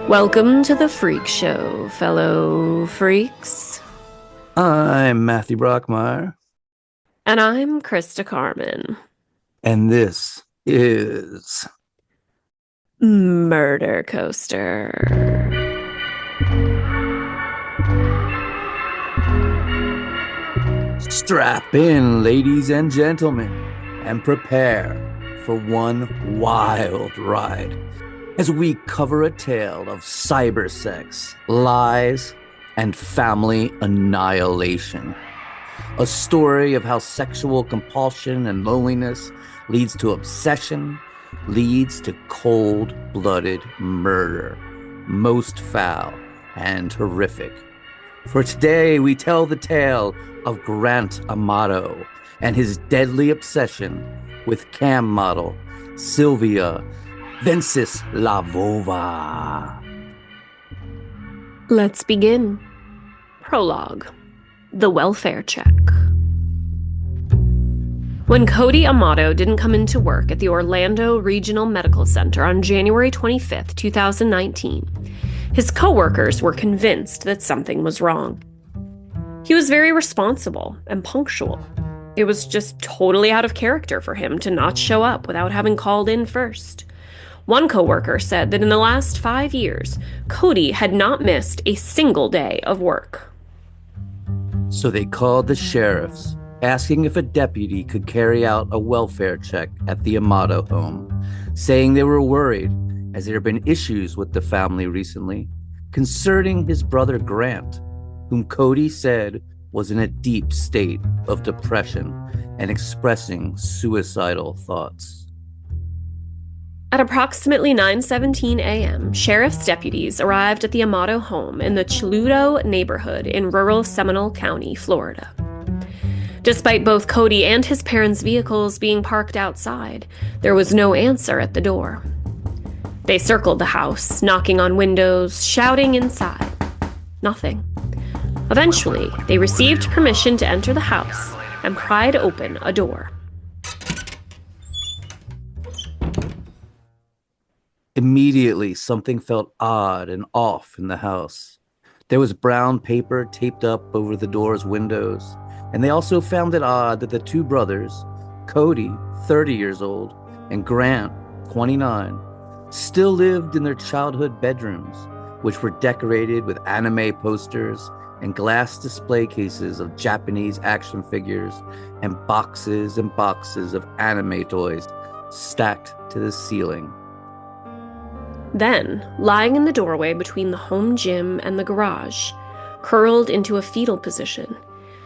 Welcome to the Freak Show, fellow freaks. I'm Matthew Brockmeyer. And I'm Christa Carmen. And this is Murder Coaster. Strap in, ladies and gentlemen, and prepare for one wild ride as we cover a tale of cybersex, lies, and family annihilation. A story of how sexual compulsion and loneliness leads to obsession, leads to cold-blooded murder, most foul and horrific. For today, we tell the tale of Grant Amato and his deadly obsession with cam model Sylvia Venceslavova. Let's begin. Prologue. The welfare check. When Cody Amato didn't come into work at the Orlando Regional Medical Center on January 25th, 2019, his coworkers were convinced that something was wrong. He was very responsible and punctual. It was just totally out of character for him to not show up without having called in first. One coworker said that in the last 5 years, Cody had not missed a single day of work. So they called the sheriffs, asking if a deputy could carry out a welfare check at the Amato home, saying they were worried as there had been issues with the family recently concerning his brother Grant, whom Cody said was in a deep state of depression and expressing suicidal thoughts. At approximately 9:17 a.m., sheriff's deputies arrived at the Amato home in the Choluteau neighborhood in rural Seminole County, Florida. Despite both Cody and his parents' vehicles being parked outside, there was no answer at the door. They circled the house, knocking on windows, shouting inside. Nothing. Eventually, they received permission to enter the house and pried open a door. Immediately, something felt odd and off in the house. There was brown paper taped up over the door's windows, and they also found it odd that the two brothers, Cody, 30 years old, and Grant, 29, still lived in their childhood bedrooms, which were decorated with anime posters and glass display cases of Japanese action figures and boxes of anime toys stacked to the ceiling. Then, lying in the doorway between the home gym and the garage, curled into a fetal position,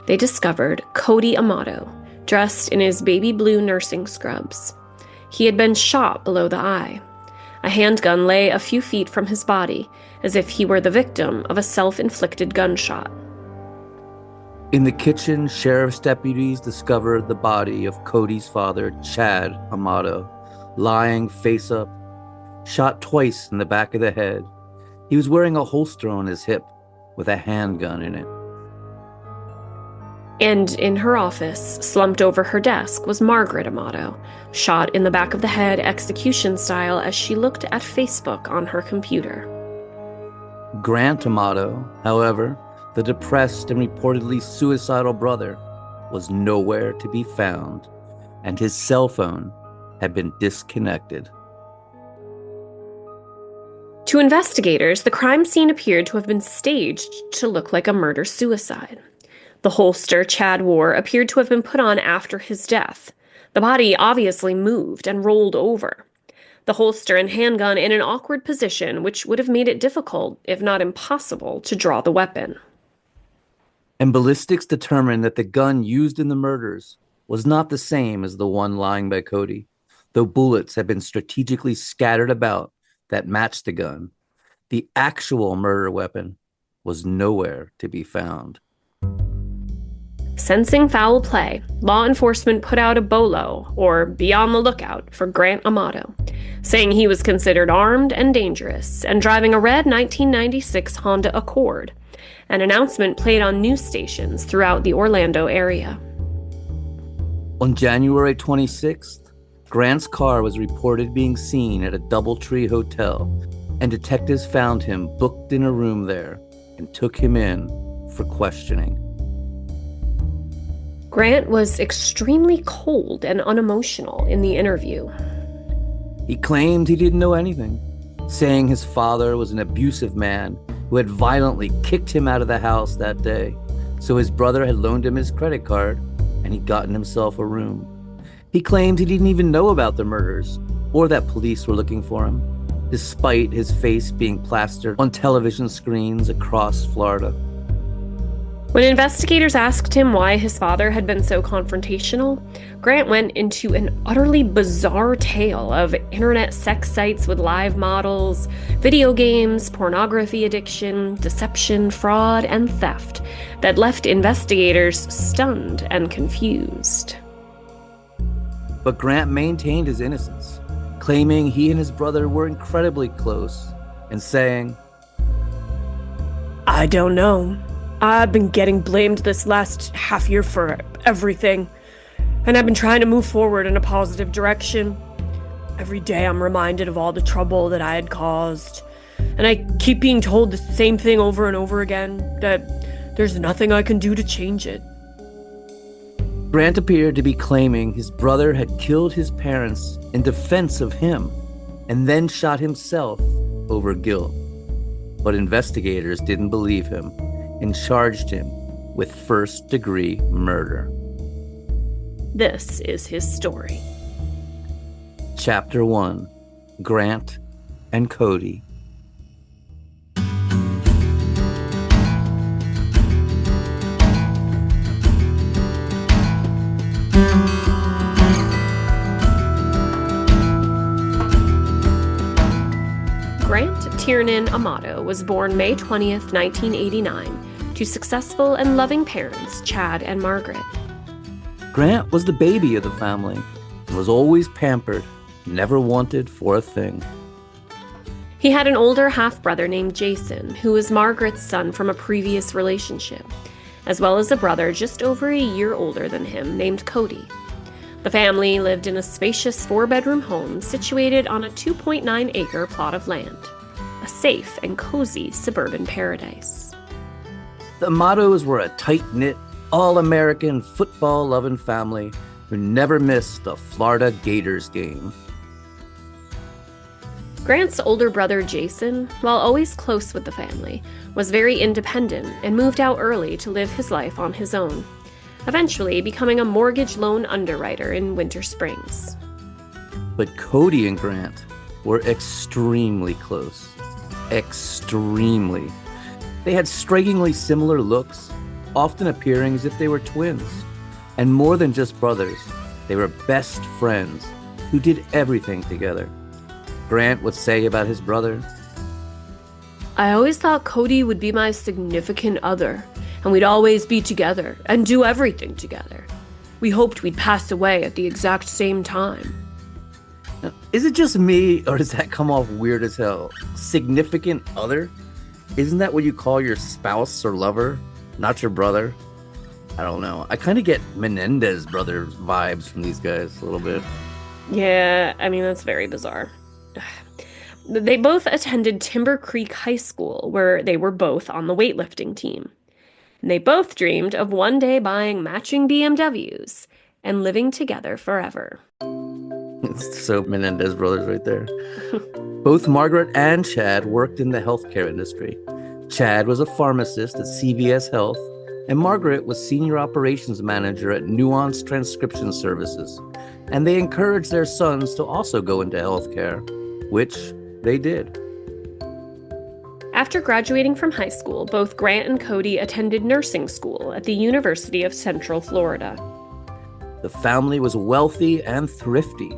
they discovered Cody Amato, dressed in his baby blue nursing scrubs. He had been shot below the eye. A handgun lay a few feet from his body, as if he were the victim of a self-inflicted gunshot. In the kitchen, sheriff's deputies discovered the body of Cody's father, Chad Amato, lying face up, shot twice in the back of the head. He was wearing a holster on his hip with a handgun in it. And in her office, slumped over her desk, was Margaret Amato, shot in the back of the head execution style as she looked at Facebook on her computer. Grant Amato, however, the depressed and reportedly suicidal brother, was nowhere to be found, and his cell phone had been disconnected. To investigators, the crime scene appeared to have been staged to look like a murder-suicide. The holster Chad wore appeared to have been put on after his death. The body obviously moved and rolled over. The holster and handgun in an awkward position, which would have made it difficult, if not impossible, to draw the weapon. And ballistics determined that the gun used in the murders was not the same as the one lying by Cody, though bullets had been strategically scattered about that matched the gun. The actual murder weapon was nowhere to be found. Sensing foul play, law enforcement put out a BOLO, or be on the lookout, for Grant Amato, saying he was considered armed and dangerous and driving a red 1996 Honda Accord. An announcement played on news stations throughout the Orlando area. On January 26th, Grant's car was reported being seen at a DoubleTree hotel, and detectives found him booked in a room there and took him in for questioning. Grant was extremely cold and unemotional in the interview. He claimed he didn't know anything, saying his father was an abusive man who had violently kicked him out of the house that day, so his brother had loaned him his credit card and he'd gotten himself a room. He claimed he didn't even know about the murders or that police were looking for him, despite his face being plastered on television screens across Florida. When investigators asked him why his father had been so confrontational, Grant went into an utterly bizarre tale of internet sex sites with live models, video games, pornography addiction, deception, fraud, and theft that left investigators stunned and confused. But Grant maintained his innocence, claiming he and his brother were incredibly close, and saying, "I don't know. I've been getting blamed this last half year for everything, and I've been trying to move forward in a positive direction. Every day I'm reminded of all the trouble that I had caused, and I keep being told the same thing over and over again, that there's nothing I can do to change it." Grant appeared to be claiming his brother had killed his parents in defense of him, and then shot himself over guilt. But investigators didn't believe him and charged him with first-degree murder. This is his story. Chapter 1, Grant and Cody. Grant Tiernan Amato was born May 20th, 1989, to successful and loving parents, Chad and Margaret. Grant was the baby of the family and was always pampered, never wanted for a thing. He had an older half-brother named Jason, who was Margaret's son from a previous relationship, as well as a brother just over a year older than him named Cody. The family lived in a spacious 4-bedroom home situated on a 2.9-acre plot of land, a safe and cozy suburban paradise. The Amatos were a tight-knit, all-American, football-loving family who never missed a Florida Gators game. Grant's older brother Jason, while always close with the family, was very independent and moved out early to live his life on his own, eventually becoming a mortgage loan underwriter in Winter Springs. But Cody and Grant were extremely close. Extremely. They had strikingly similar looks, often appearing as if they were twins. And more than just brothers, they were best friends who did everything together. Grant would say about his brother, "I always thought Cody would be my significant other, and we'd always be together and do everything together. We hoped we'd pass away at the exact same time." Now, is it just me, or does that come off weird as hell? Significant other? Isn't that what you call your spouse or lover, not your brother? I don't know. I kind of get Menendez brothers vibes from these guys a little bit. Yeah, I mean, that's very bizarre. They both attended Timber Creek High School, where they were both on the weightlifting team. And they both dreamed of one day buying matching BMWs and living together forever. So Menendez brothers right there. Both Margaret and Chad worked in the healthcare industry. Chad was a pharmacist at CVS Health, and Margaret was senior operations manager at Nuance Transcription Services. And they encouraged their sons to also go into healthcare, which they did. After graduating from high school, both Grant and Cody attended nursing school at the University of Central Florida. The family was wealthy and thrifty.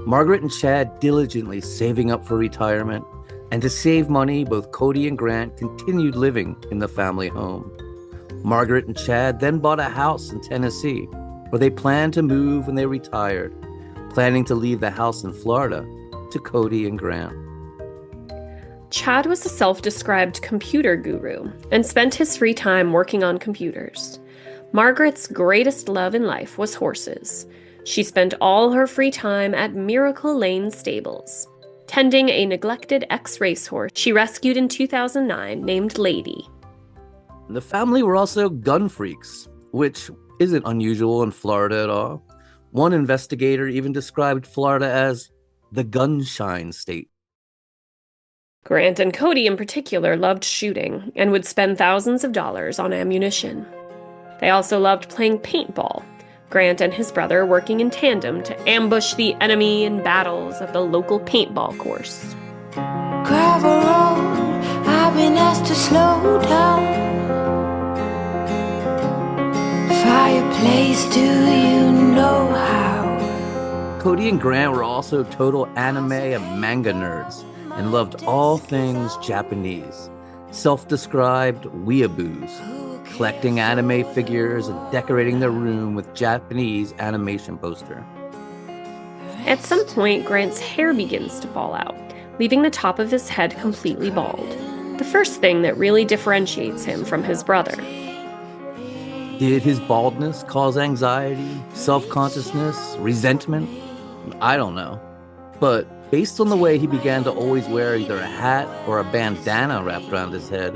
Margaret and Chad diligently saving up for retirement, and to save money, both Cody and Grant continued living in the family home. Margaret and Chad then bought a house in Tennessee, where they planned to move when they retired, planning to leave the house in Florida to Cody and Grant. Chad was a self-described computer guru and spent his free time working on computers. Margaret's greatest love in life was horses. She spent all her free time at Miracle Lane Stables. tending a neglected ex-racehorse she rescued in 2009 named Lady. The family were also gun freaks, which isn't unusual in Florida at all. One investigator even described Florida as the gunshine state. Grant and Cody in particular loved shooting and would spend thousands of dollars on ammunition. They also loved playing paintball, Grant and his brother working in tandem to ambush the enemy in battles of the local paintball course. Gravel road, I've been asked to slow down. Fireplace, do you know how? Cody and Grant were also total anime and manga nerds and loved all things Japanese. Self-described weeaboos, collecting anime figures and decorating their room with Japanese animation poster. At some point, Grant's hair begins to fall out, leaving the top of his head completely bald. The first thing that really differentiates him from his brother. Did his baldness cause anxiety, self-consciousness, resentment? I don't know. But based on the way he began to always wear either a hat or a bandana wrapped around his head,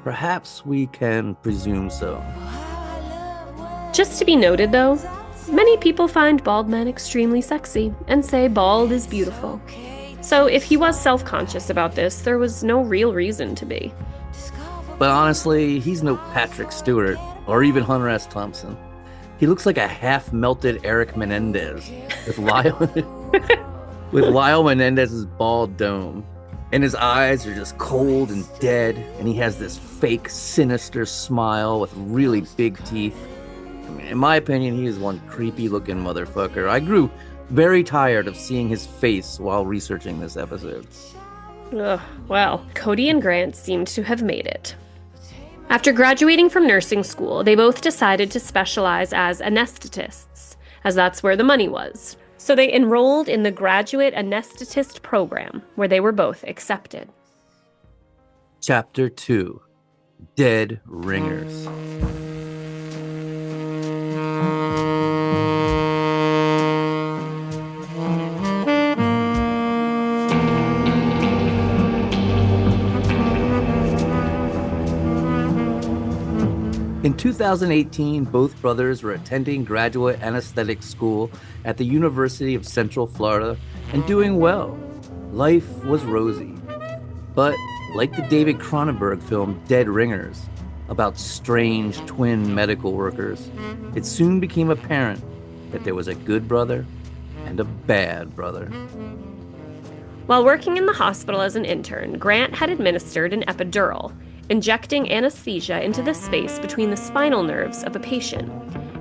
perhaps we can presume so. Just to be noted, though, many people find bald men extremely sexy and say bald is beautiful. So if he was self-conscious about this, there was no real reason to be. But honestly, he's no Patrick Stewart or even Hunter S. Thompson. He looks like a half-melted Eric Menendez with Lyle Menendez's bald dome. And his eyes are just cold and dead, and he has this fake, sinister smile with really big teeth. I mean, in my opinion, he is one creepy-looking motherfucker. I grew very tired of seeing his face while researching this episode. Ugh, well, Cody and Grant seemed to have made it. After graduating from nursing school, they both decided to specialize as anesthetists, as that's where the money was. So they enrolled in the graduate anesthetist program, where they were both accepted. Chapter 2, Dead Ringers. In 2018, both brothers were attending graduate anesthetic school at the University of Central Florida and doing well. Life was rosy. But like the David Cronenberg film Dead Ringers, about strange twin medical workers, it soon became apparent that there was a good brother and a bad brother. While working in the hospital as an intern, Grant had administered an epidural, injecting anesthesia into the space between the spinal nerves of a patient,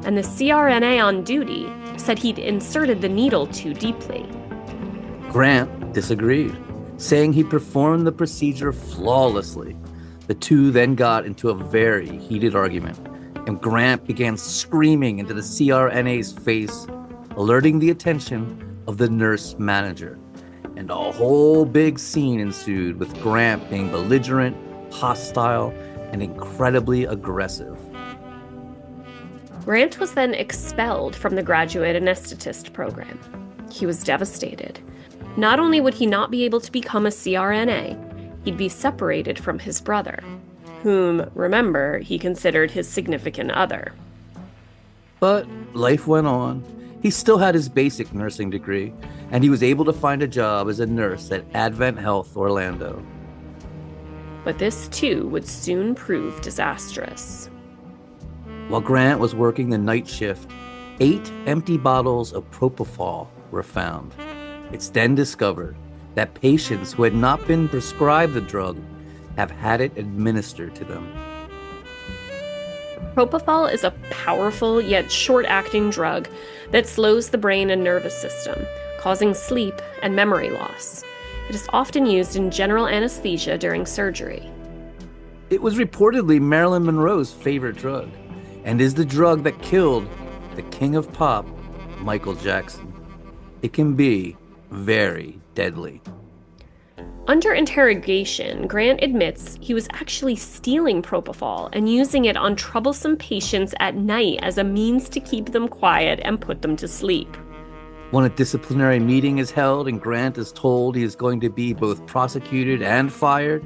and the CRNA on duty said he'd inserted the needle too deeply. Grant disagreed, saying he performed the procedure flawlessly. The two then got into a very heated argument, and Grant began screaming into the CRNA's face, alerting the attention of the nurse manager. And a whole big scene ensued with Grant being belligerent, hostile, and incredibly aggressive. Grant was then expelled from the graduate anesthetist program. He was devastated. Not only would he not be able to become a CRNA, he'd be separated from his brother, whom, remember, he considered his significant other. But life went on. He still had his basic nursing degree, and he was able to find a job as a nurse at Advent Health Orlando. But this, too, would soon prove disastrous. While Grant was working the night shift, 8 empty bottles of propofol were found. It's then discovered that patients who had not been prescribed the drug have had it administered to them. Propofol is a powerful yet short-acting drug that slows the brain and nervous system, causing sleep and memory loss. It is often used in general anesthesia during surgery. It was reportedly Marilyn Monroe's favorite drug, and is the drug that killed the king of pop, Michael Jackson. It can be very deadly. Under interrogation, Grant admits he was actually stealing propofol and using it on troublesome patients at night as a means to keep them quiet and put them to sleep. When a disciplinary meeting is held and Grant is told he is going to be both prosecuted and fired,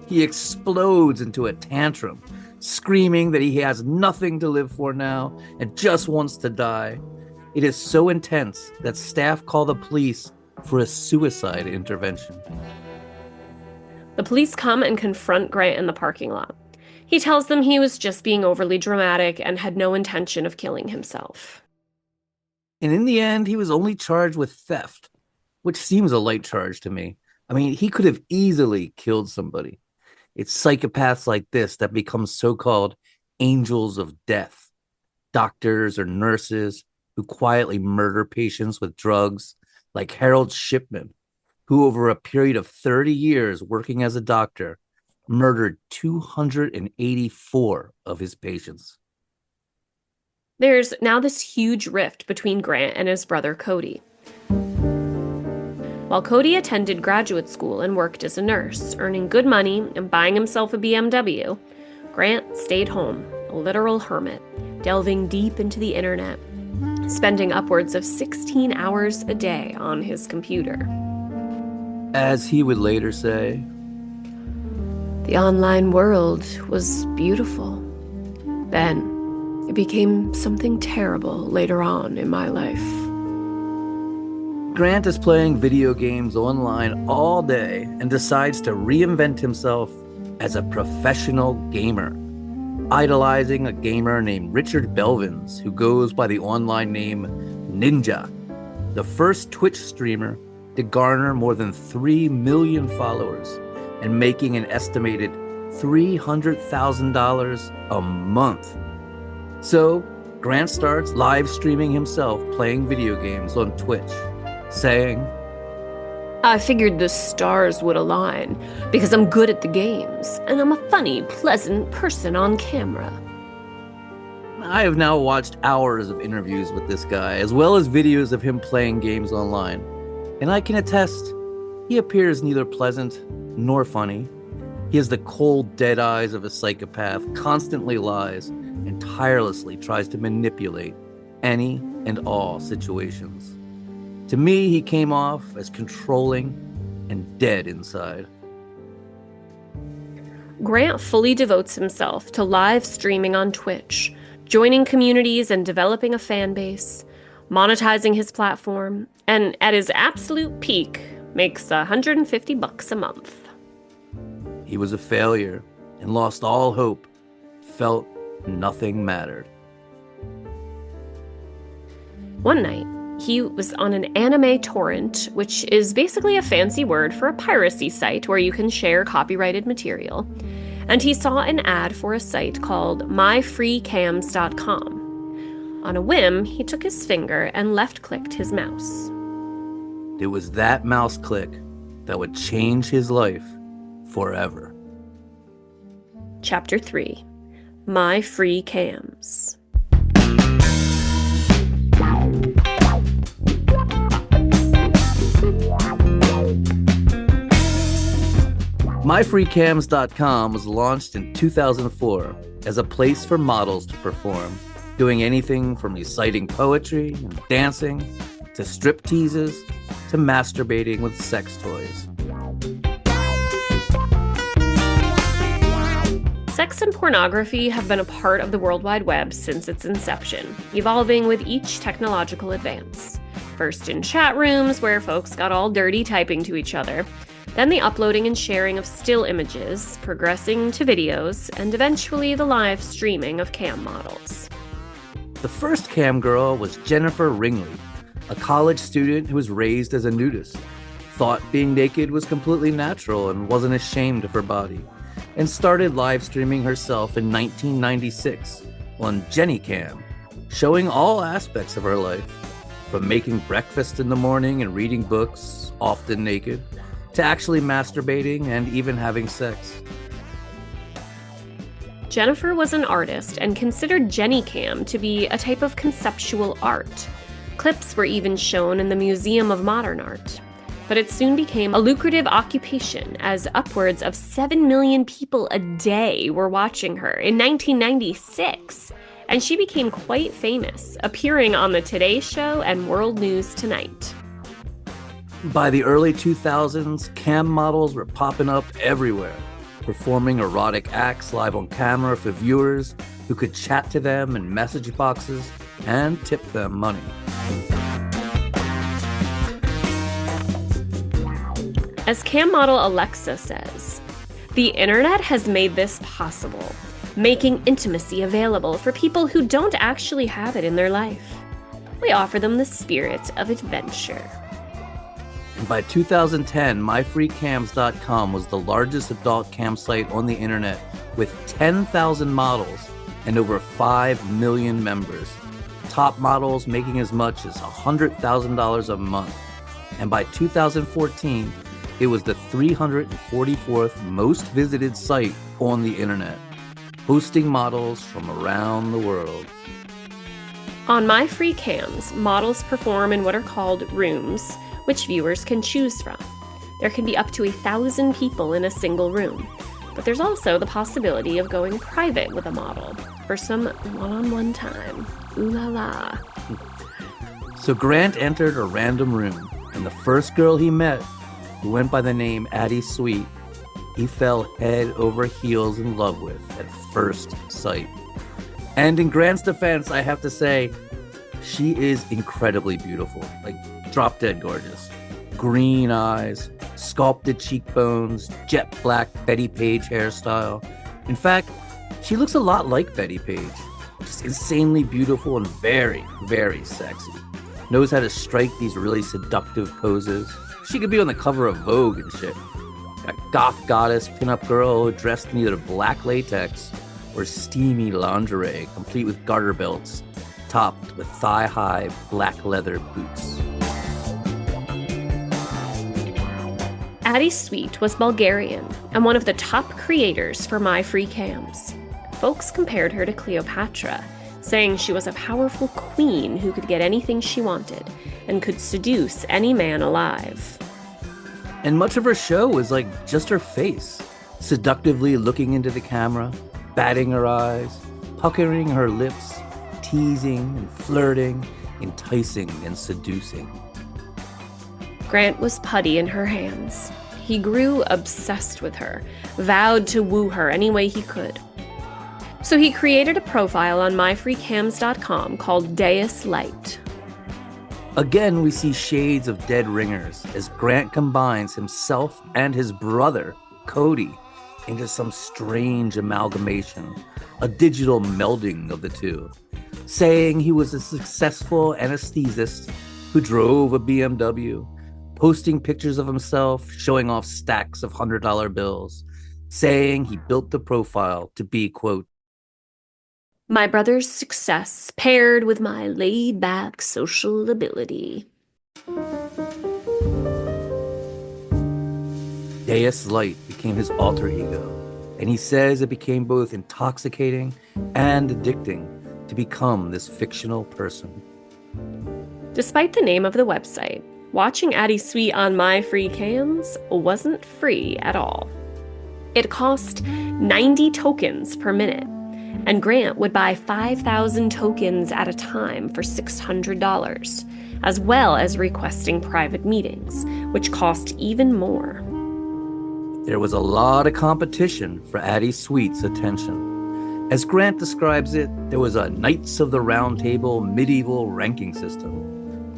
he explodes into a tantrum, screaming that he has nothing to live for now and just wants to die. It is so intense that staff call the police for a suicide intervention. The police come and confront Grant in the parking lot. He tells them he was just being overly dramatic and had no intention of killing himself. And in the end, he was only charged with theft, which seems a light charge to me. I mean, he could have easily killed somebody. It's psychopaths like this that become so-called angels of death, doctors or nurses who quietly murder patients with drugs, like Harold Shipman, who over a period of 30 years working as a doctor, murdered 284 of his patients. There's now this huge rift between Grant and his brother Cody. While Cody attended graduate school and worked as a nurse, earning good money and buying himself a BMW, Grant stayed home, a literal hermit, delving deep into the internet, spending upwards of 16 hours a day on his computer. As he would later say, "The online world was beautiful. Then it became something terrible later on in my life." Grant is playing video games online all day and decides to reinvent himself as a professional gamer, idolizing a gamer named Richard Belvins, who goes by the online name Ninja, the first Twitch streamer to garner more than 3 million followers and making an estimated $300,000 a month. So Grant starts live streaming himself playing video games on Twitch, saying, "I figured the stars would align because I'm good at the games and I'm a funny, pleasant person on camera." I have now watched hours of interviews with this guy, as well as videos of him playing games online, and I can attest, he appears neither pleasant nor funny. He has the cold, dead eyes of a psychopath, constantly lies, and tirelessly tries to manipulate any and all situations. To me, he came off as controlling and dead inside. Grant fully devotes himself to live streaming on Twitch, joining communities and developing a fan base, monetizing his platform, and at his absolute peak, makes $150 a month. He was a failure and lost all hope, felt nothing mattered. One night, he was on an anime torrent, which is basically a fancy word for a piracy site where you can share copyrighted material, and he saw an ad for a site called myfreecams.com. On a whim, he took his finger and left-clicked his mouse. It was that mouse click that would change his life forever. Chapter 3. My Free Cams. MyFreeCams.com was launched in 2004 as a place for models to perform, doing anything from reciting poetry and dancing to strip teases to masturbating with sex toys. Sex and pornography have been a part of the World Wide Web since its inception, evolving with each technological advance. First in chat rooms, where folks got all dirty typing to each other, then the uploading and sharing of still images, progressing to videos, and eventually the live streaming of cam models. The first cam girl was Jennifer Ringley, a college student who was raised as a nudist, thought being naked was completely natural and wasn't ashamed of her body, and started live streaming herself in 1996 on JennyCam, showing all aspects of her life, from making breakfast in the morning and reading books, often naked, to actually masturbating and even having sex. Jennifer was an artist and considered JennyCam to be a type of conceptual art. Clips were even shown in the Museum of Modern Art. But it soon became a lucrative occupation, as upwards of 7 million people a day were watching her in 1996, and she became quite famous, appearing on the Today Show and World News Tonight. By the early 2000s, cam models were popping up everywhere, performing erotic acts live on camera for viewers who could chat to them in message boxes and tip them money. As cam model Alexa says, the internet has made this possible, making intimacy available for people who don't actually have it in their life. We offer them the spirit of adventure. And by 2010, myfreecams.com was the largest adult cam site on the internet with 10,000 models and over 5 million members. Top models making as much as $100,000 a month. And by 2014, it was the 344th most visited site on the internet, hosting models from around the world. On My Free Cams, models perform in what are called rooms, which viewers can choose from. There can be up to 1,000 people in a single room, but there's also the possibility of going private with a model for some one-on-one time. Ooh la la. So Grant entered a random room, and the first girl he met, who went by the name Ady Sweet, he fell head over heels in love with at first sight. And in Grant's defense, I have to say, she is incredibly beautiful, like drop dead gorgeous. Green eyes, sculpted cheekbones, jet black Betty Page hairstyle. In fact, she looks a lot like Betty Page. Just insanely beautiful and very, very sexy. Knows how to strike these really seductive poses. She could be on the cover of Vogue and shit. A goth goddess pinup girl dressed in either black latex or steamy lingerie, complete with garter belts, topped with thigh-high black leather boots. Ady Sweet was Bulgarian and one of the top creators for My Free Cams. Folks compared her to Cleopatra, saying she was a powerful queen who could get anything she wanted and could seduce any man alive. And much of her show was like just her face, seductively looking into the camera, batting her eyes, puckering her lips, teasing and flirting, enticing and seducing. Grant was putty in her hands. He grew obsessed with her, vowed to woo her any way he could. So he created a profile on myfreecams.com called Deus Light. Again, we see shades of Dead Ringers as Grant combines himself and his brother, Cody, into some strange amalgamation, a digital melding of the two, saying he was a successful anesthesist who drove a BMW, posting pictures of himself, showing off stacks of $100 bills, saying he built the profile to be, quote, my brother's success paired with my laid-back social ability. Deus Light became his alter ego, and he says it became both intoxicating and addicting to become this fictional person. Despite the name of the website, watching Ady Sweet on My Free Cams wasn't free at all. It cost 90 tokens per minute, and Grant would buy 5,000 tokens at a time for $600, as well as requesting private meetings, which cost even more. There was a lot of competition for Ady Sweet's attention. As Grant describes it, there was a Knights of the Round Table medieval ranking system.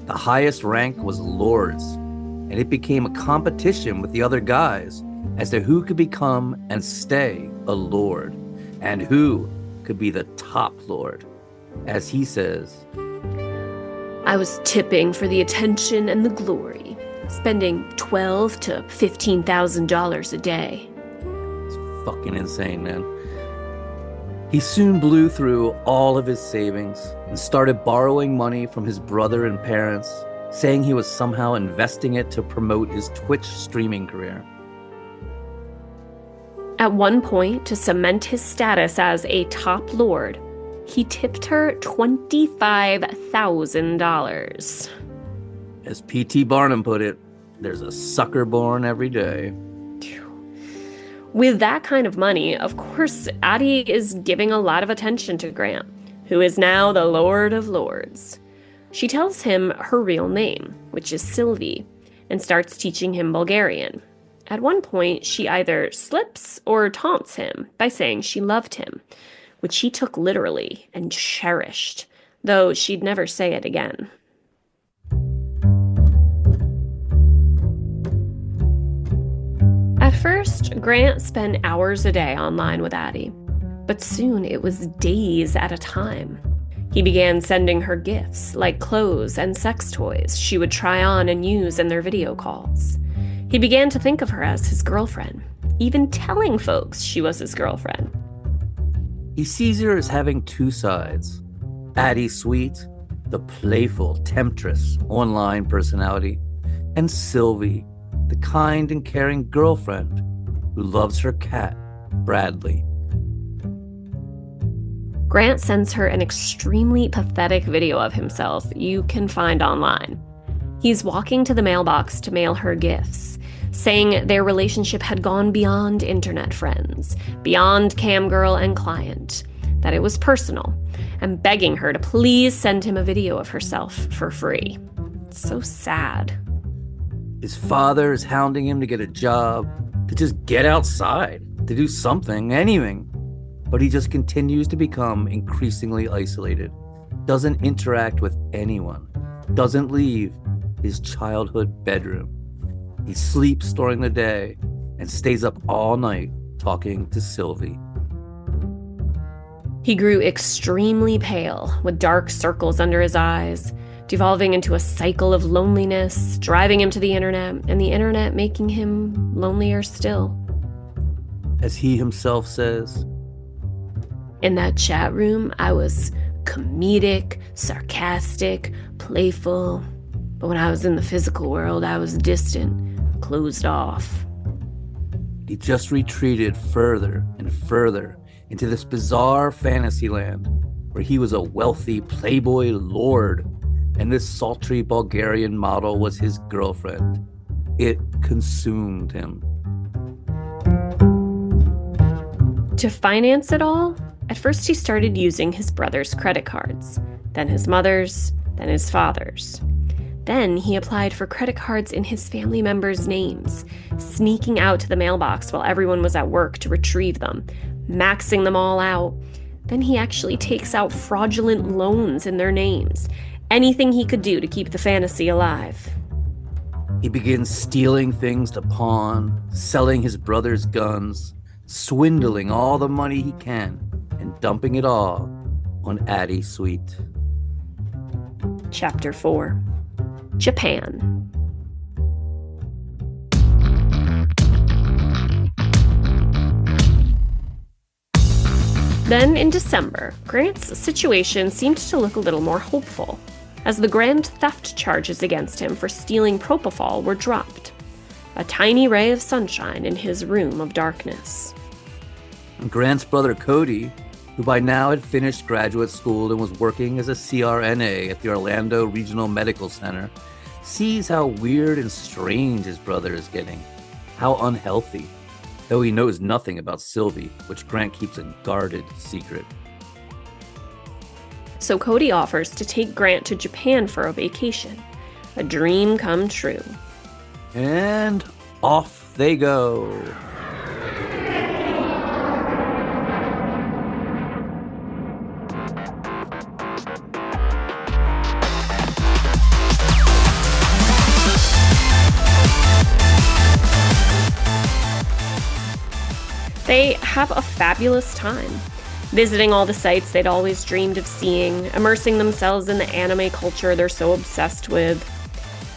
The highest rank was Lords, and it became a competition with the other guys as to who could become and stay a Lord, and who could be the top Lord. As he says, I was tipping for the attention and the glory, spending $12,000 to $15,000 a day. It's fucking insane, man. He soon blew through all of his savings and started borrowing money from his brother and parents, saying he was somehow investing it to promote his Twitch streaming career. At one point, to cement his status as a top lord, he tipped her $25,000. As P.T. Barnum put it, there's a sucker born every day. With that kind of money, of course, Ady is giving a lot of attention to Grant, who is now the Lord of Lords. She tells him her real name, which is Sylvie, and starts teaching him Bulgarian. At one point, she either slips or taunts him by saying she loved him, which he took literally and cherished, though she'd never say it again. At first, Grant spent hours a day online with Ady, but soon it was days at a time. He began sending her gifts, like clothes and sex toys she would try on and use in their video calls. He began to think of her as his girlfriend, even telling folks she was his girlfriend. He sees her as having two sides. Ady Sweet, the playful temptress online personality, and Sylvie, the kind and caring girlfriend who loves her cat, Bradley. Grant sends her an extremely pathetic video of himself you can find online. He's walking to the mailbox to mail her gifts, saying their relationship had gone beyond internet friends, beyond camgirl and client, that it was personal, and begging her to please send him a video of herself for free. It's so sad. His father is hounding him to get a job, to just get outside, to do something, anything. But he just continues to become increasingly isolated, doesn't interact with anyone, doesn't leave his childhood bedroom. He sleeps during the day and stays up all night talking to Sylvie. He grew extremely pale, with dark circles under his eyes, devolving into a cycle of loneliness, driving him to the internet, and the internet making him lonelier still. As he himself says, "In that chat room, I was comedic, sarcastic, playful, but when I was in the physical world, I was distant, closed off." he just retreated further and further into this bizarre fantasy land where he was a wealthy playboy lord and this sultry Bulgarian model was his girlfriend. It consumed him. To finance it all, at first he started using his brother's credit cards, then his mother's, then his father's. Then he applied for credit cards in his family members' names, sneaking out to the mailbox while everyone was at work to retrieve them, maxing them all out. Then he actually takes out fraudulent loans in their names, anything he could do to keep the fantasy alive. He begins stealing things to pawn, selling his brother's guns, swindling all the money he can, and dumping it all on Ady Sweet. Chapter 4. Japan. Then in December, Grant's situation seemed to look a little more hopeful, as the grand theft charges against him for stealing propofol were dropped. A tiny ray of sunshine in his room of darkness. Grant's brother Cody, who by now had finished graduate school and was working as a CRNA at the Orlando Regional Medical Center, sees how weird and strange his brother is getting, how unhealthy, though he knows nothing about Sylvie, which Grant keeps a guarded secret. So Cody offers to take Grant to Japan for a vacation, a dream come true. And off they go. They have a fabulous time, visiting all the sites they'd always dreamed of seeing, immersing themselves in the anime culture they're so obsessed with.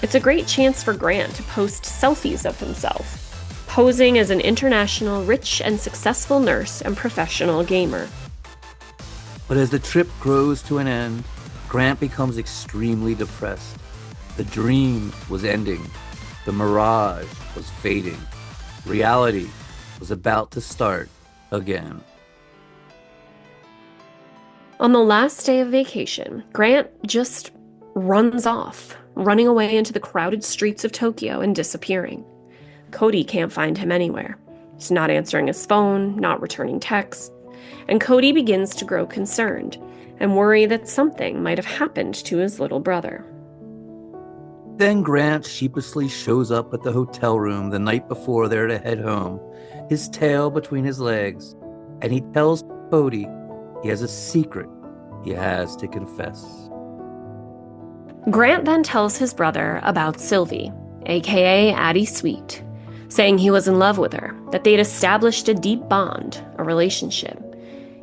It's a great chance for Grant to post selfies of himself, posing as an international, rich and successful nurse and professional gamer. But as the trip grows to an end, Grant becomes extremely depressed. The dream was ending. The mirage was fading. Reality was about to start again. On the last day of vacation, Grant just runs off, running away into the crowded streets of Tokyo and disappearing. Cody can't find him anywhere. He's not answering his phone, not returning texts, and Cody begins to grow concerned, and worry that something might have happened to his little brother. Then Grant sheepishly shows up at the hotel room the night before they're to head home, his tail between his legs, and he tells Cody he has a secret he has to confess. Grant then tells his brother about Sylvie, aka Ady Sweet, saying he was in love with her, that they'd established a deep bond, a relationship.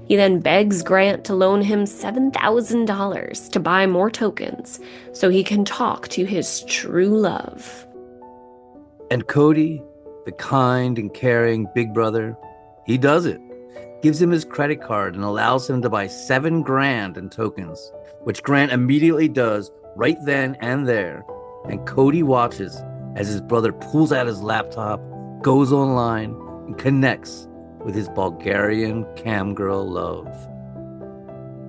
He then begs Grant to loan him $7,000 to buy more tokens so he can talk to his true love. And Cody, the kind and caring big brother, he does it. Gives him his credit card and allows him to buy $7,000 in tokens, which Grant immediately does right then and there. And Cody watches as his brother pulls out his laptop, goes online, and connects with his Bulgarian camgirl love.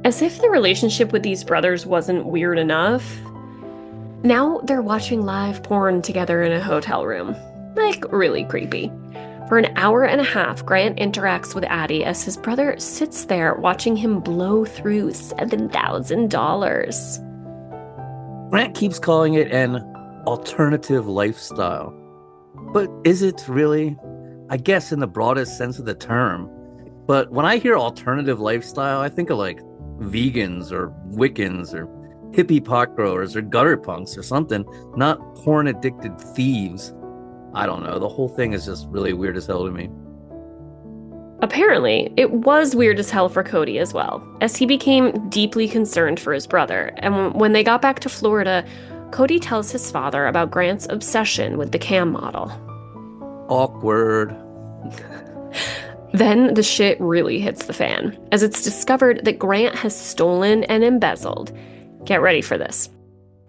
As if the relationship with these brothers wasn't weird enough, now they're watching live porn together in a hotel room. Like, really creepy. For an hour and a half, Grant interacts with Ady as his brother sits there watching him blow through $7,000. Grant keeps calling it an alternative lifestyle. But is it really? I guess in the broadest sense of the term. But when I hear alternative lifestyle, I think of like vegans or Wiccans or hippie pot growers or gutter punks or something, not porn-addicted thieves. I don't know. The whole thing is just really weird as hell to me. Apparently, it was weird as hell for Cody as well, as he became deeply concerned for his brother. And when they got back to Florida, Cody tells his father about Grant's obsession with the cam model. Awkward. Then the shit really hits the fan, as it's discovered that Grant has stolen and embezzled, get ready for this,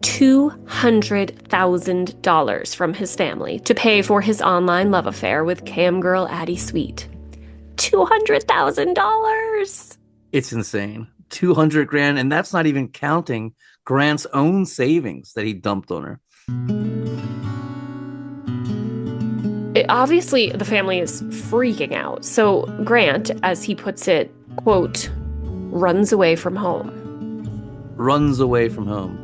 $200,000 from his family to pay for his online love affair with camgirl Ady Sweet. $200,000! It's insane. $200,000, and that's not even counting Grant's own savings that he dumped on her. Obviously, the family is freaking out, so Grant, as he puts it, quote, runs away from home. Runs away from home.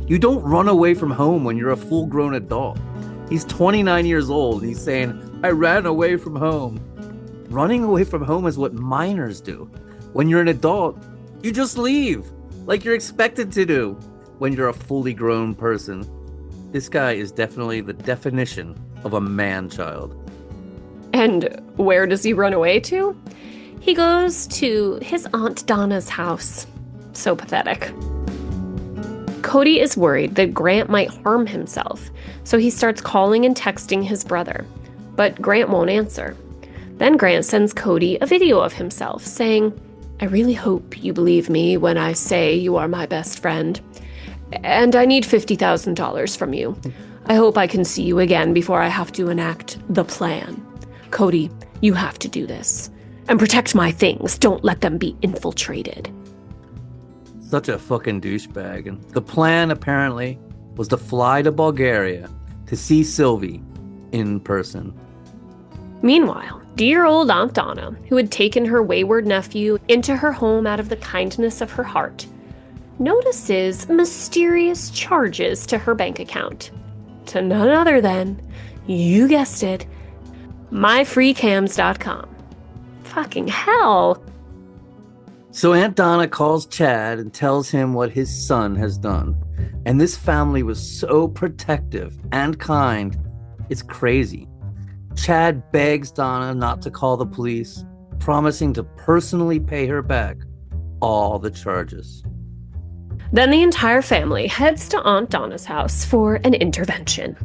You don't run away from home when you're a full-grown adult. He's 29 years old. He's saying, I ran away from home. Running away from home is what minors do. When you're an adult, you just leave, like you're expected to do when you're a fully grown person. This guy is definitely the definition of a man-child. And where does he run away to? He goes to his Aunt Donna's house. So pathetic. Cody is worried that Grant might harm himself, so he starts calling and texting his brother. But Grant won't answer. Then Grant sends Cody a video of himself, saying, I really hope you believe me when I say you are my best friend. And I need $50,000 from you. I hope I can see you again before I have to enact the plan. Cody, you have to do this. And protect my things. Don't let them be infiltrated. Such a fucking douchebag. And the plan, apparently, was to fly to Bulgaria to see Sylvie in person. Meanwhile, dear old Aunt Donna, who had taken her wayward nephew into her home out of the kindness of her heart, notices mysterious charges to her bank account. To none other than, you guessed it, myfreecams.com. Fucking hell. So Aunt Donna calls Chad and tells him what his son has done. And this family was so protective and kind, it's crazy. Chad begs Donna not to call the police, promising to personally pay her back all the charges. Then the entire family heads to Aunt Donna's house for an intervention.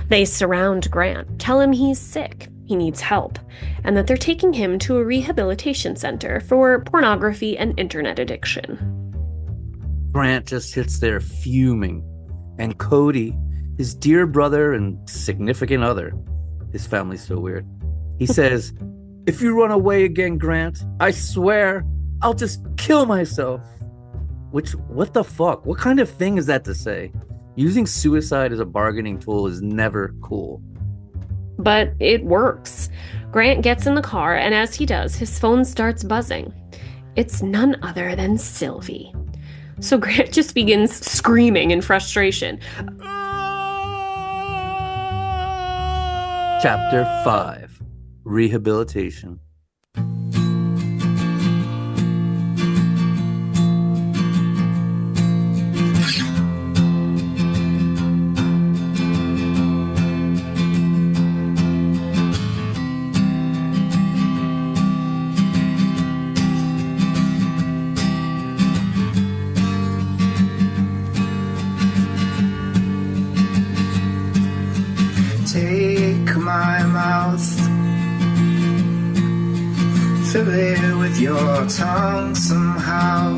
They surround Grant, tell him he's sick, he needs help, and that they're taking him to a rehabilitation center for pornography and internet addiction. Grant just sits there fuming, and Cody, his dear brother and significant other, his family's so weird, he says, if you run away again, Grant, I swear I'll just kill myself. Which, what the fuck? What kind of thing is that to say? Using suicide as a bargaining tool is never cool. But it works. Grant gets in the car, and as he does, his phone starts buzzing. It's none other than Sylvie. So Grant just begins screaming in frustration. Chapter 5. Rehabilitation. Take my mouth, fill it with your tongue somehow.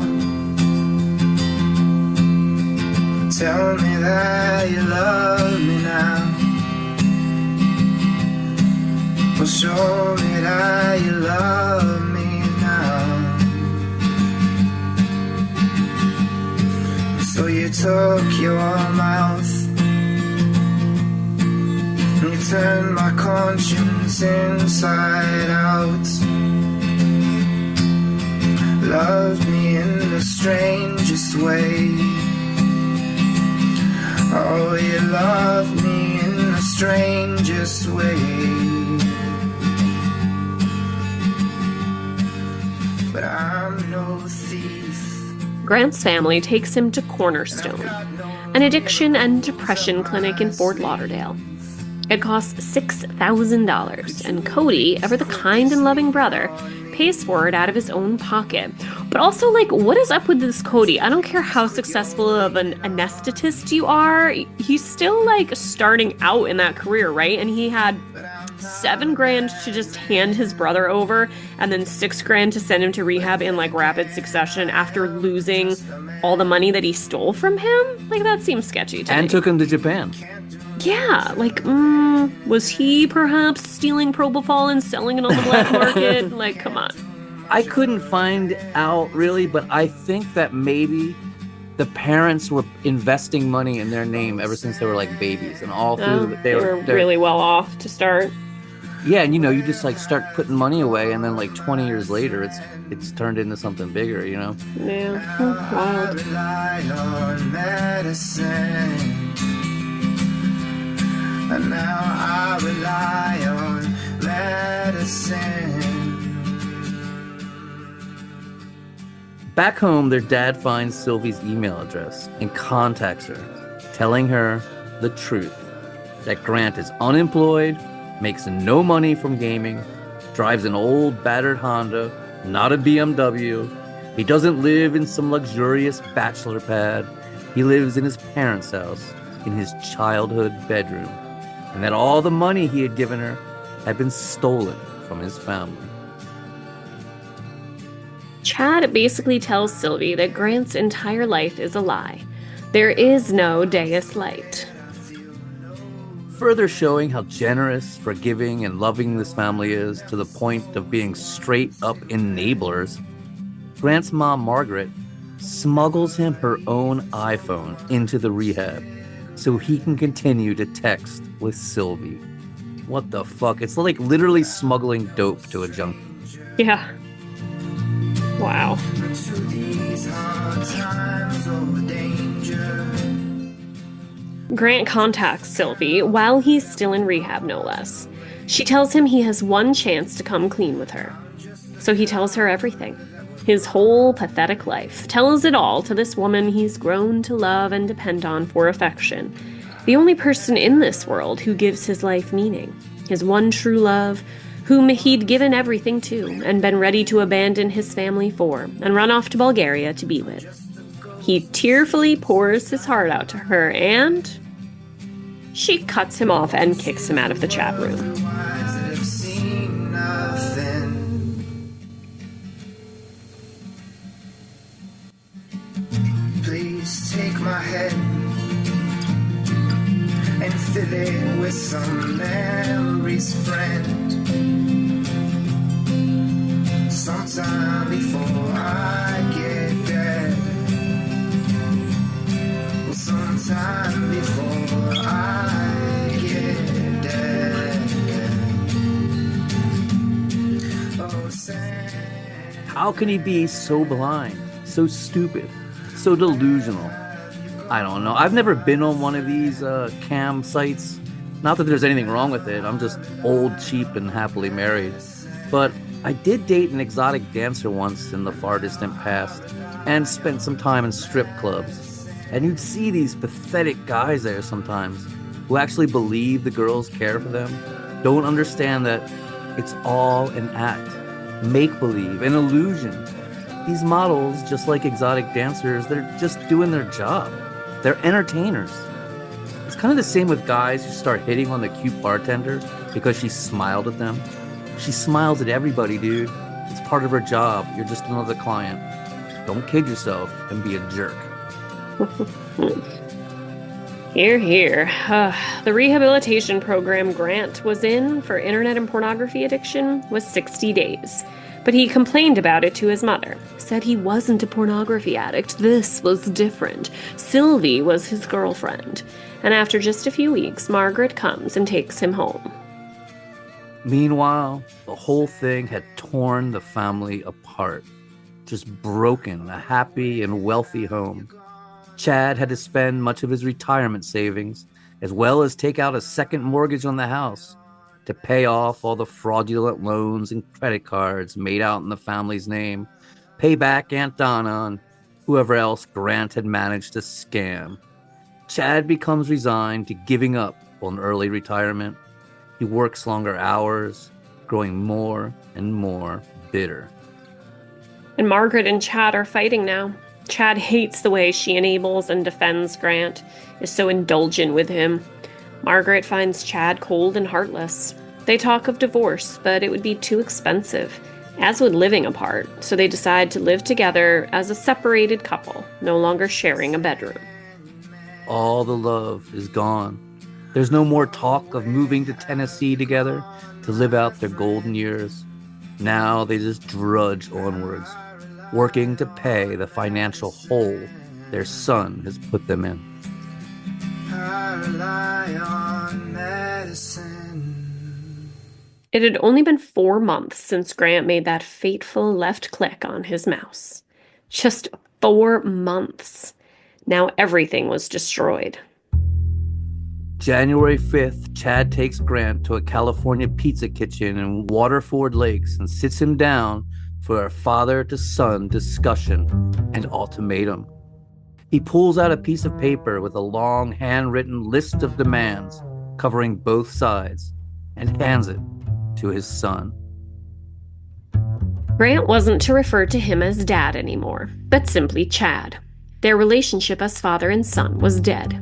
Tell me that you love me now. Well, show me that you love me now. So you took your mouth, you turned my conscience inside out. Loved me in the strangest way. Oh, you loved me in the strangest way. But I'm no thief. Grant's family takes him to Cornerstone, an addiction and depression clinic in Fort Lauderdale. It costs $6,000, and Cody, ever the kind and loving brother, pays for it out of his own pocket. But also, what is up with this Cody? I don't care how successful of an anesthetist you are, he's still, starting out in that career, right? And he had $7,000 to just hand his brother over, and then $6,000 to send him to rehab in, rapid succession after losing all the money that he stole from him? That seems sketchy to me. And took him to Japan. Yeah, was he perhaps stealing propofol and selling it on the black market? Come on. I couldn't find out really, but I think that maybe the parents were investing money in their name ever since they were babies, and all through they were really well off to start. Yeah, and you just start putting money away, and then 20 years later, it's turned into something bigger, Yeah, I rely on medicine. And now I rely on medicine. Back home, their dad finds Sylvie's email address and contacts her, telling her the truth, that Grant is unemployed, makes no money from gaming, drives an old battered Honda, not a BMW. He doesn't live in some luxurious bachelor pad. He lives in his parents' house, in his childhood bedroom, and that all the money he had given her had been stolen from his family. Chad basically tells Sylvie that Grant's entire life is a lie. There is no Deus Light. Further showing how generous, forgiving, and loving this family is, to the point of being straight-up enablers, Grant's mom, Margaret, smuggles him her own iPhone into the rehab so he can continue to text with Sylvie. What the fuck? It's literally smuggling dope to a junkie. Yeah. Wow. Grant contacts Sylvie while he's still in rehab, no less. She tells him he has one chance to come clean with her. So he tells her everything. His whole pathetic life. Tells it all to this woman he's grown to love and depend on for affection. The only person in this world who gives his life meaning. His one true love, whom he'd given everything to and been ready to abandon his family for and run off to Bulgaria to be with. He tearfully pours his heart out to her, and she cuts him off and kicks him out of the chat room. Please take my head and fill it with some memories, friend. Sometime before I get dead. Well, sometime before I get dead. Oh, Sam. How can he be so blind, so stupid, so delusional. I don't know. I've never been on one of these cam sites. Not that there's anything wrong with it. I'm just old, cheap, and happily married. But I did date an exotic dancer once in the far distant past and spent some time in strip clubs. And you'd see these pathetic guys there sometimes who actually believe the girls care for them, don't understand that it's all an act, make-believe, an illusion. These models, just like exotic dancers, they're just doing their job. They're entertainers. It's kind of the same with guys who start hitting on the cute bartender because she smiled at them. She smiles at everybody, dude. It's part of her job. You're just another client. Don't kid yourself and be a jerk. Hear, hear. The rehabilitation program Grant was in for internet and pornography addiction was 60 days. But he complained about it to his mother. Said he wasn't a pornography addict. This was different. Sylvie was his girlfriend. And after just a few weeks, Margaret comes and takes him home. Meanwhile, the whole thing had torn the family apart. Just broken a happy and wealthy home. Chad had to spend much of his retirement savings, as well as take out a second mortgage on the house to pay off all the fraudulent loans and credit cards made out in the family's name, pay back Aunt Donna and whoever else Grant had managed to scam. Chad becomes resigned to giving up on early retirement. He works longer hours, growing more and more bitter. And Margaret and Chad are fighting now. Chad hates the way she enables and defends Grant, is so indulgent with him. Margaret finds Chad cold and heartless. They talk of divorce, but it would be too expensive, as would living apart, so they decide to live together as a separated couple, no longer sharing a bedroom. All the love is gone. There's no more talk of moving to Tennessee together to live out their golden years. Now they just drudge onwards, working to pay the financial hole their son has put them in. I rely on medicine. It had only been 4 months since Grant made that fateful left click on his mouse. Just 4 months. Now everything was destroyed. January 5th, Chad takes Grant to a California pizza kitchen in Waterford Lakes and sits him down for a father-to-son discussion and ultimatum. He pulls out a piece of paper with a long handwritten list of demands covering both sides and hands it to his son. Grant wasn't to refer to him as Dad anymore, but simply Chad. Their relationship as father and son was dead.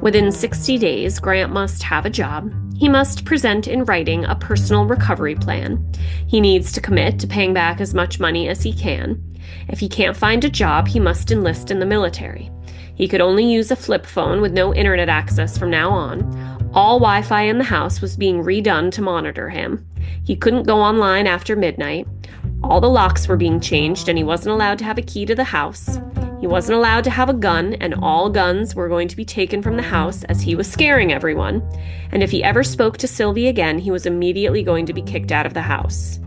Within 60 days, Grant must have a job. He must present in writing a personal recovery plan. He needs to commit to paying back as much money as he can. If he can't find a job, he must enlist in the military. He could only use a flip phone with no internet access from now on. All Wi-Fi in the house was being redone to monitor him. He couldn't go online after midnight. All the locks were being changed, and he wasn't allowed to have a key to the house. He wasn't allowed to have a gun, and all guns were going to be taken from the house as he was scaring everyone. And if he ever spoke to Sylvie again, he was immediately going to be kicked out of the house.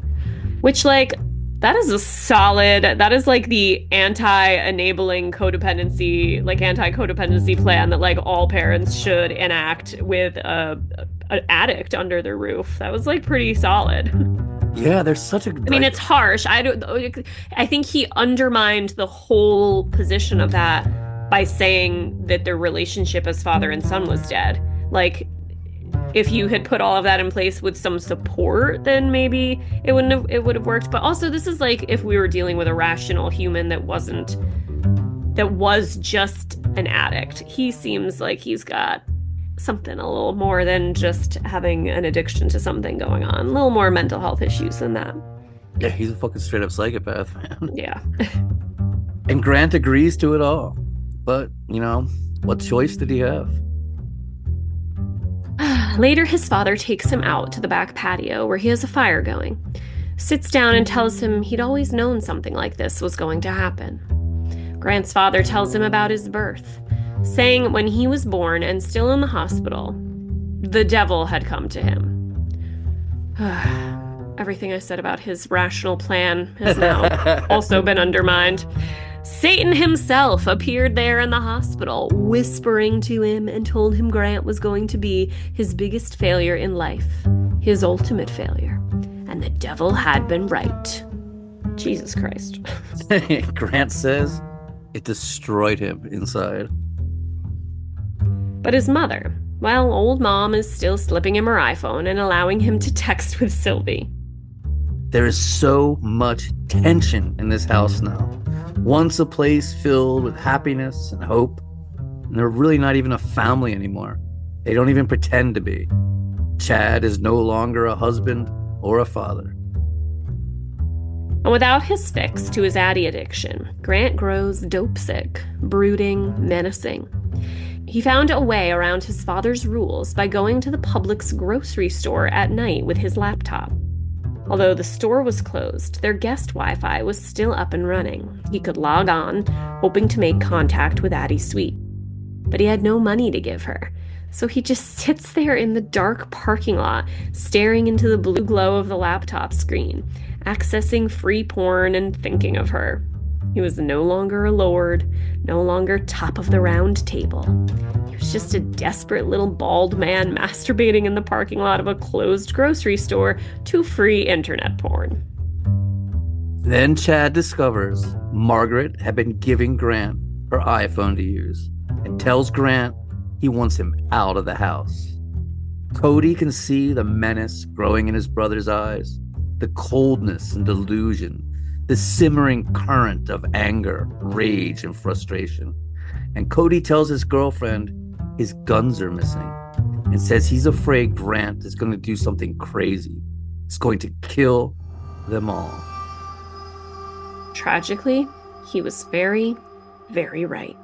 Which, that is that is the anti-enabling codependency, anti-codependency plan that all parents should enact with an addict under their roof. That was pretty solid. Yeah, there's such a... I mean, it's harsh. I think he undermined the whole position of that by saying that their relationship as father and son was dead. If you had put all of that in place with some support, then maybe it would have worked. But also, this is if we were dealing with a rational human that was just an addict. He seems like he's got something a little more than just having an addiction to something going on. A little more mental health issues than that. Yeah, he's a fucking straight up psychopath, man. Yeah. And Grant agrees to it all. But, what choice did he have? Later, his father takes him out to the back patio where he has a fire going, sits down and tells him he'd always known something like this was going to happen. Grant's father tells him about his birth, saying when he was born and still in the hospital, the devil had come to him. Everything I said about his rational plan has now also been undermined. Satan himself appeared there in the hospital, whispering to him and told him Grant was going to be his biggest failure in life, his ultimate failure. And the devil had been right. Jesus Christ. Grant says it destroyed him inside. But his mother, well, old mom is still slipping him her iPhone and allowing him to text with Sylvie. There is so much tension in this house now. Once a place filled with happiness and hope, and they're really not even a family anymore. They don't even pretend to be. Chad is no longer a husband or a father. And without his fix to his Ady addiction, Grant grows dope sick, brooding, menacing. He found a way around his father's rules by going to the Publix grocery store at night with his laptop. Although the store was closed, their guest Wi-Fi was still up and running. He could log on, hoping to make contact with Ady Sweet. But he had no money to give her, so he just sits there in the dark parking lot, staring into the blue glow of the laptop screen, accessing free porn and thinking of her. He was no longer a lord, no longer top of the round table. He was just a desperate little bald man masturbating in the parking lot of a closed grocery store to free internet porn. Then Chad discovers Margaret had been giving Grant her iPhone to use and tells Grant he wants him out of the house. Cody can see the menace growing in his brother's eyes, the coldness and delusion, the simmering current of anger, rage, and frustration. And Cody tells his girlfriend his guns are missing and says he's afraid Grant is going to do something crazy. He's going to kill them all. Tragically, he was very, very right.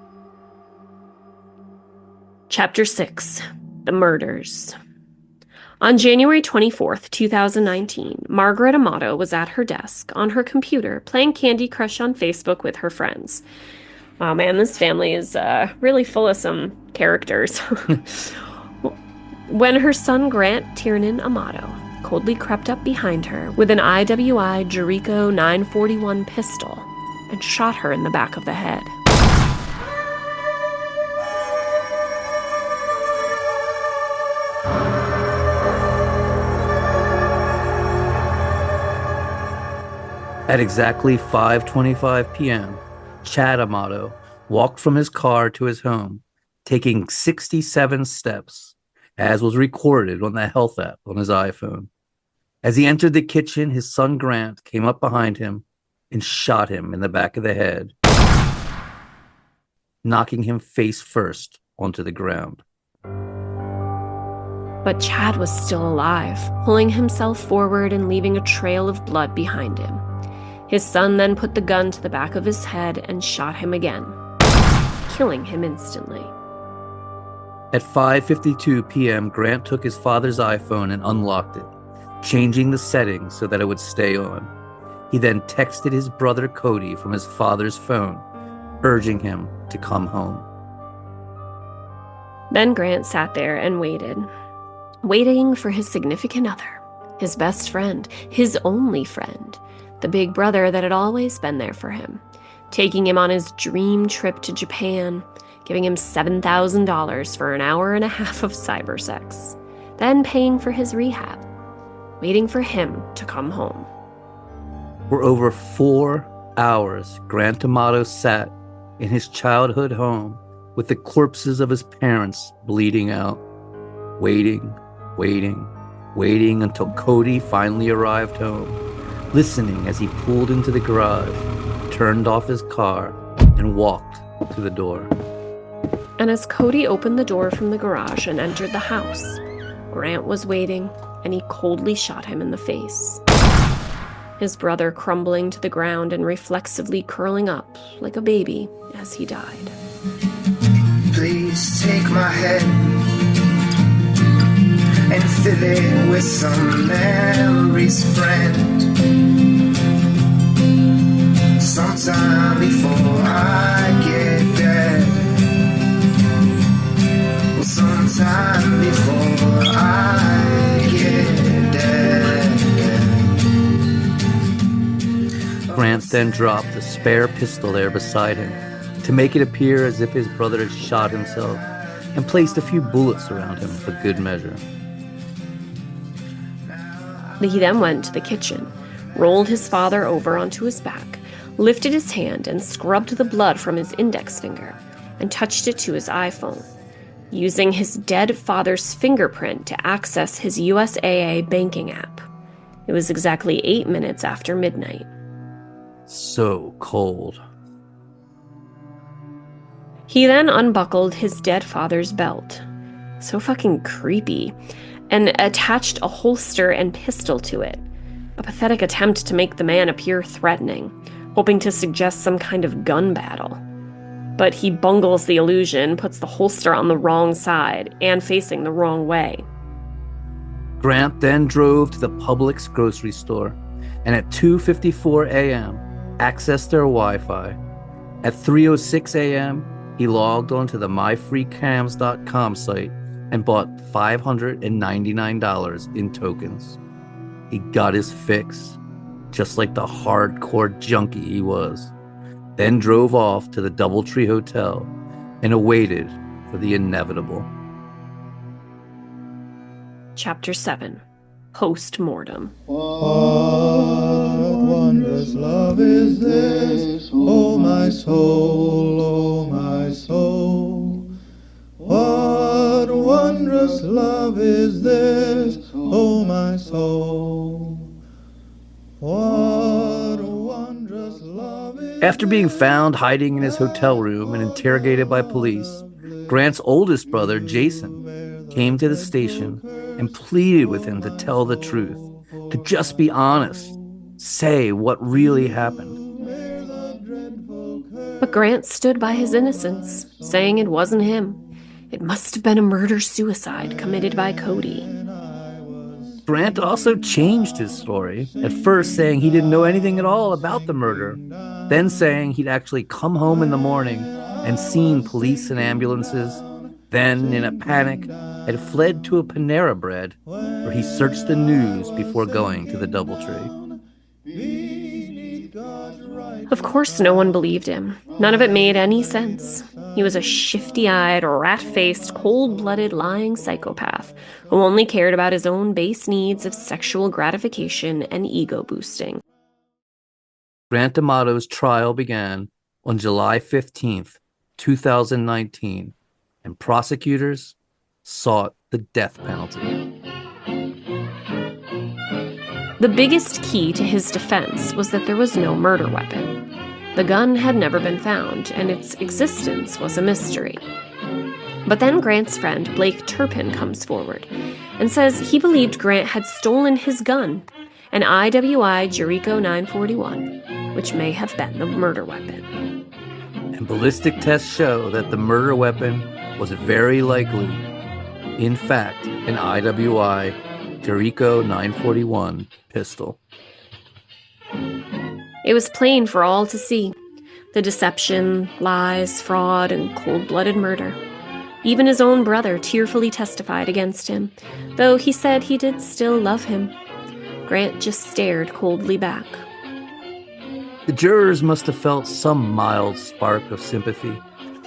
Chapter 6. The Murders. On January 24th, 2019, Margaret Amato was at her desk on her computer playing Candy Crush on Facebook with her friends. Wow, man, this family is really full of some characters. When her son Grant Tiernan Amato coldly crept up behind her with an IWI Jericho 941 pistol and shot her in the back of the head. At exactly 5:25 p.m., Chad Amato walked from his car to his home, taking 67 steps, as was recorded on the health app on his iPhone. As he entered the kitchen, his son Grant came up behind him and shot him in the back of the head, knocking him face first onto the ground. But Chad was still alive, pulling himself forward and leaving a trail of blood behind him. His son then put the gun to the back of his head and shot him again, killing him instantly. At 5:52 p.m., Grant took his father's iPhone and unlocked it, changing the settings so that it would stay on. He then texted his brother Cody from his father's phone, urging him to come home. Then Grant sat there and waiting for his significant other, his best friend, his only friend, the big brother that had always been there for him, taking him on his dream trip to Japan, giving him $7,000 for an hour and a half of cyber sex, then paying for his rehab, waiting for him to come home. For over 4 hours, Grant Amato sat in his childhood home with the corpses of his parents bleeding out, waiting until Cody finally arrived home, listening as he pulled into the garage, turned off his car, and walked to the door. And as Cody opened the door from the garage and entered the house, Grant was waiting, and he coldly shot him in the face. His brother crumbling to the ground and reflexively curling up like a baby as he died. Please take my head and fill it with some memories, friend. Sometime before I get there. Well, sometime before I get there. Grant then dropped a spare pistol there beside him to make it appear as if his brother had shot himself, and placed a few bullets around him for good measure. He then went to the kitchen, rolled his father over onto his back, lifted his hand and scrubbed the blood from his index finger, and touched it to his iPhone, using his dead father's fingerprint to access his USAA banking app. It was exactly 8 minutes after midnight. So cold. He then unbuckled his dead father's belt. So fucking creepy. And attached a holster and pistol to it. A pathetic attempt to make the man appear threatening, hoping to suggest some kind of gun battle. But he bungles the illusion, puts the holster on the wrong side, and facing the wrong way. Grant then drove to the Publix grocery store, and at 2:54 a.m., accessed their Wi-Fi. At 3:06 a.m., he logged onto the myfreecams.com site and bought $599 in tokens. He got his fix, just like the hardcore junkie he was, then drove off to the Doubletree Hotel and awaited for the inevitable. Chapter 7. Post-mortem. What wondrous love is this, oh my soul, oh my soul. What wondrous love is this, oh my soul. What wondrous love is After being found hiding in his hotel room and interrogated by police, Grant's oldest brother, Jason, came to the station and pleaded with him to tell the truth, to just be honest, say what really happened. But Grant stood by his innocence, saying it wasn't him. It must have been a murder-suicide committed by Cody. Grant also changed his story, at first saying he didn't know anything at all about the murder, then saying he'd actually come home in the morning and seen police and ambulances, then, in a panic, had fled to a Panera Bread where he searched the news before going to the Doubletree. Of course, no one believed him. None of it made any sense. He was a shifty-eyed, rat-faced, cold-blooded, lying psychopath who only cared about his own base needs of sexual gratification and ego boosting. Grant Amato's trial began on July 15th, 2019, and prosecutors sought the death penalty. The biggest key to his defense was that there was no murder weapon. The gun had never been found, and its existence was a mystery. But then Grant's friend, Blake Turpin, comes forward and says he believed Grant had stolen his gun, an IWI Jericho 941, which may have been the murder weapon. And ballistic tests show that the murder weapon was very likely, in fact, an IWI Jericho 941 pistol. It was plain for all to see. The deception, lies, fraud, and cold-blooded murder. Even his own brother tearfully testified against him, though he said he did still love him. Grant just stared coldly back. The jurors must have felt some mild spark of sympathy,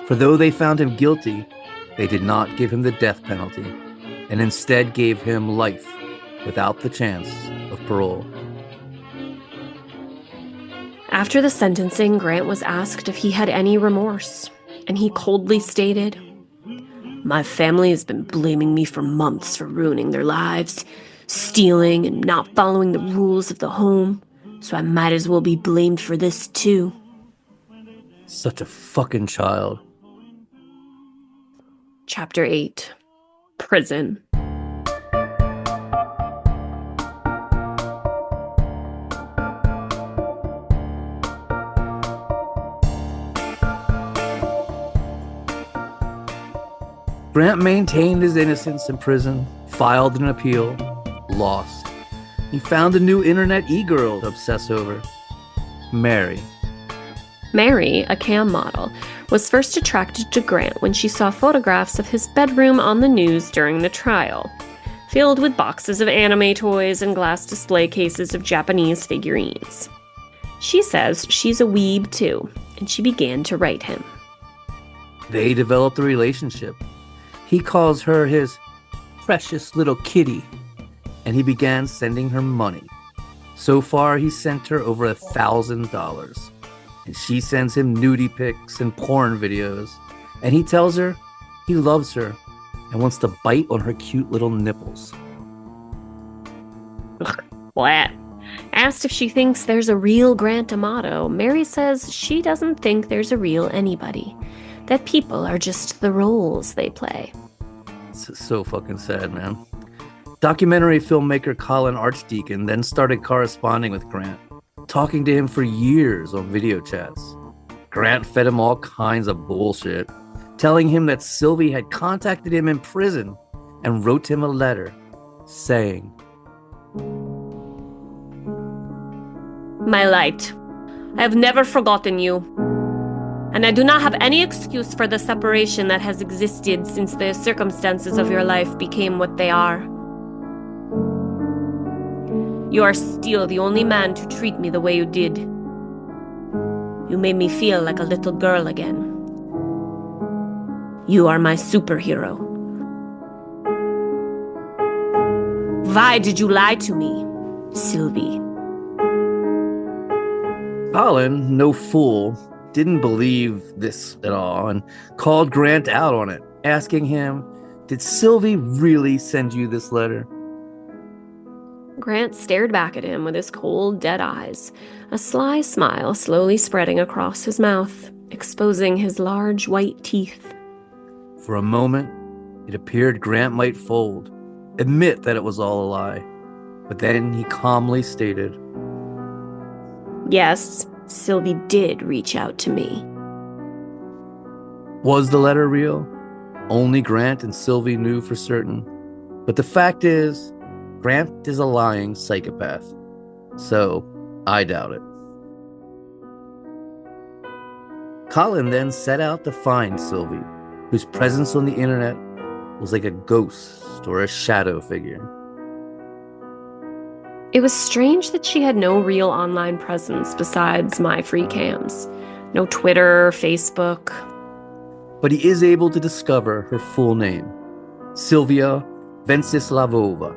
for though they found him guilty, they did not give him the death penalty, and instead gave him life without the chance of parole. After the sentencing, Grant was asked if he had any remorse, and he coldly stated, "My family has been blaming me for months for ruining their lives, stealing and not following the rules of the home, so I might as well be blamed for this too." Such a fucking child. Chapter 8. Prison. Grant maintained his innocence in prison, filed an appeal, lost. He found a new internet e-girl to obsess over. Mary. Mary, a cam model, was first attracted to Grant when she saw photographs of his bedroom on the news during the trial, filled with boxes of anime toys and glass display cases of Japanese figurines. She says she's a weeb too, and she began to write him. They developed a relationship. He calls her his precious little kitty, and he began sending her money. So far, he sent her over $1,000, and she sends him nudie pics and porn videos, and he tells her he loves her and wants to bite on her cute little nipples. What? Asked if she thinks there's a real Grant Amato, Mary says she doesn't think there's a real anybody, that people are just the roles they play. It's so fucking sad, man. Documentary filmmaker Colin Archdeacon then started corresponding with Grant, talking to him for years on video chats. Grant fed him all kinds of bullshit, telling him that Sylvie had contacted him in prison and wrote him a letter saying, My light, I have never forgotten you, and I do not have any excuse for the separation that has existed since the circumstances of your life became what they are. You are still the only man to treat me the way you did. You made me feel like a little girl again. You are my superhero. Why did you lie to me, Sylvie? Colin, no fool, didn't believe this at all and called Grant out on it, asking him, did Sylvie really send you this letter? Grant stared back at him with his cold, dead eyes, a sly smile slowly spreading across his mouth, exposing his large white teeth. For a moment, it appeared Grant might fold, admit that it was all a lie, but then he calmly stated, Yes, Sylvie did reach out to me. Was the letter real? Only Grant and Sylvie knew for certain. But the fact is, Grant is a lying psychopath. So, I doubt it. Colin then set out to find Sylvie, whose presence on the internet was like a ghost or a shadow figure. It was strange that she had no real online presence besides my free cams. No Twitter, Facebook. But he is able to discover her full name, Sylvia Venceslavova.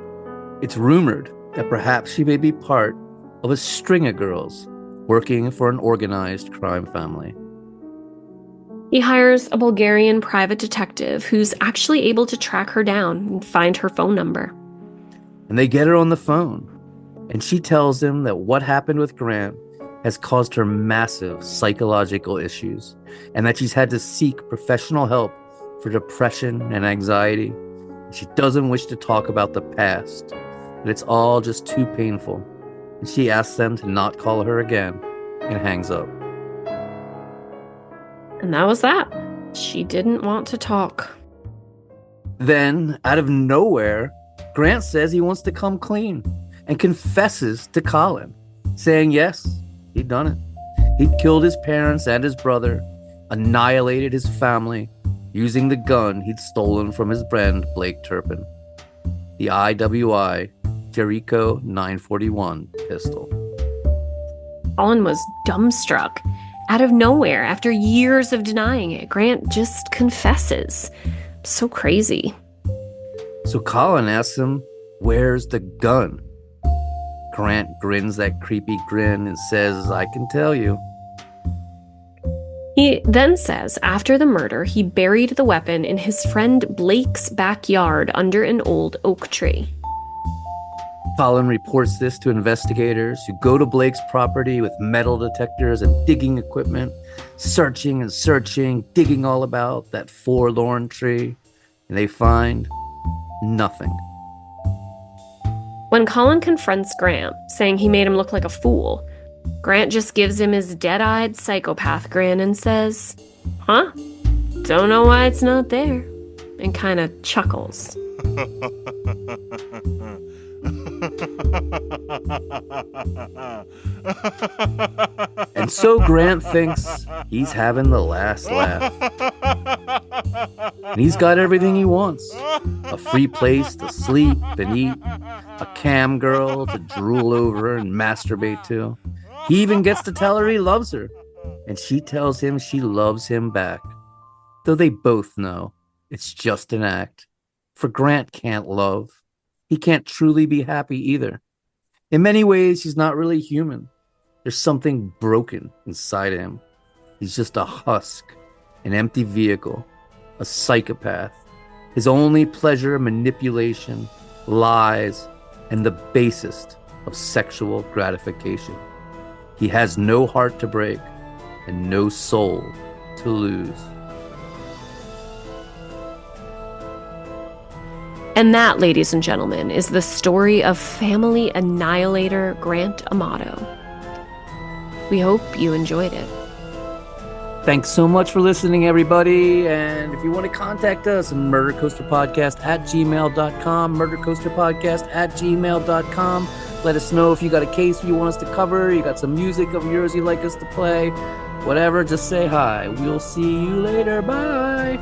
It's rumored that perhaps she may be part of a string of girls working for an organized crime family. He hires a Bulgarian private detective who's actually able to track her down and find her phone number. And they get her on the phone, and she tells him that what happened with Grant has caused her massive psychological issues, and that she's had to seek professional help for depression and anxiety. She doesn't wish to talk about the past, but it's all just too painful, and she asks them to not call her again and hangs up. And that was that. She didn't want to talk. Then, out of nowhere, Grant says he wants to come clean and confesses to Colin, saying yes, he'd done it. He'd killed his parents and his brother, annihilated his family, using the gun he'd stolen from his friend Blake Turpin, the IWI Jericho 941 pistol. Colin was dumbstruck. Out of nowhere, after years of denying it, Grant just confesses. So crazy. So Colin asks him, where's the gun? Grant grins that creepy grin and says, I can tell you. He then says after the murder, he buried the weapon in his friend Blake's backyard under an old oak tree. Colin reports this to investigators who go to Blake's property with metal detectors and digging equipment, searching and searching, digging all about that forlorn tree, and they find nothing. When Colin confronts Grant, saying he made him look like a fool, Grant just gives him his dead-eyed psychopath grin and says, Huh? Don't know why it's not there, and kind of chuckles. And so Grant thinks he's having the last laugh. And he's got everything he wants. A free place to sleep and eat, a cam girl to drool over and masturbate to, He even gets to tell her he loves her, and she tells him she loves him back. Though they both know it's just an act, for Grant can't love. He can't truly be happy either. In many ways, he's not really human. There's something broken inside of him. He's just a husk, an empty vehicle, a psychopath. His only pleasure, manipulation, lies, and the basest of sexual gratification. He has no heart to break and no soul to lose. And that, ladies and gentlemen, is the story of family annihilator Grant Amato. We hope you enjoyed it. Thanks so much for listening, everybody. And if you want to contact us, murdercoasterpodcast@gmail.com, murdercoasterpodcast@gmail.com. Let us know if you got a case you want us to cover, you got some music of yours you'd like us to play, whatever, just say hi. We'll see you later. Bye.